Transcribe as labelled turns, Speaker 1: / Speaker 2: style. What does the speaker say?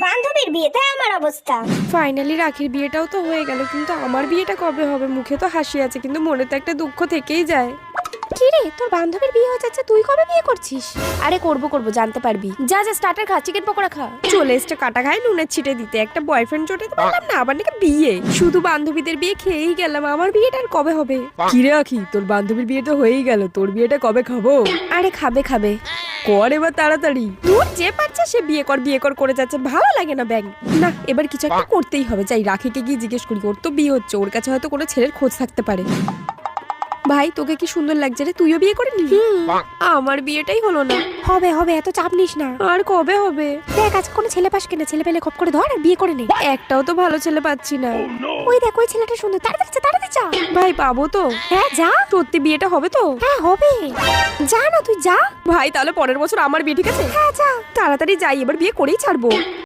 Speaker 1: বান্ধবীর বিয়েতে আমার অবস্থা।
Speaker 2: ফাইনালি রাখির বিয়েটাও তো হয়ে গেল, কিন্তু আমার বিয়েটা কবে হবে? মুখে তো হাসি আছে, কিন্তু মনে তো একটা দুঃখ থেকেই যায়। কি রে, তোর বান্ধবীর বিয়ে হয়ে যাচ্ছে, তুই কবে বিয়ে করছিস? আরে করবো জানতে পারবি। যা যা স্টার্টার খা, চিকেন পকোড়া খা। চলে এসছে কাটা খায় নুনের ছিটে দিতে, একটা বয়ফ্রেন্ড জোটাতে পারলাম না, আবার নাকি বিয়ে। শুধু বান্ধবীদের বিয়ে খেয়েই গেলাম, আমার বিয়েটা আর কবে হবে?
Speaker 3: কি রে আখি, তোর বান্ধবীর বিয়ে তো হয়েই গেল, তোর বিয়েটা কবে খাবো?
Speaker 2: আরে খাবে
Speaker 3: কর এবার তাড়াতাড়ি।
Speaker 2: দূর, যে পারছে সে বিয়ে কর করে যাচ্ছে, ভালো লাগে না ব্যাং। না, এবার কিছু একটা করতেই হবে। যাই রাখিকে গিয়ে জিজ্ঞেস করি, ওর তো বিয়ে হচ্ছে, ওর কাছে হয়তো কোনো ছেলের খোঁজ থাকতে পারে। ভাই, তোকে কি সুন্দর লাগছে রে, তুইও বিয়ে করে নিলি? আমার বিয়েটাই হলো না। হবে, এত চাপ নিস না। আর কবে হবে? দেখ, আজ কোনো ছেলে পাস কিনা, ছেলে পেলে খপ করে ধর আর বিয়ে করে নে। একটাও তো ভালো ছেলে পাচ্ছি না। ওই দেখ, ওই ছেলেটা সুন্দর, তাড়াতাড়ি যা। ভাই, পাবো তো? হ্যাঁ যা। সত্যি বিয়েটা হবে তো? হ্যাঁ হবে। যা না, তুই যা। ভাই, তাহলে পরের বছর আমার বিয়ে, ঠিক আছে? হ্যাঁ যা। তাড়াতাড়ি যাই, এবার বিয়ে করেই ছাড়বো।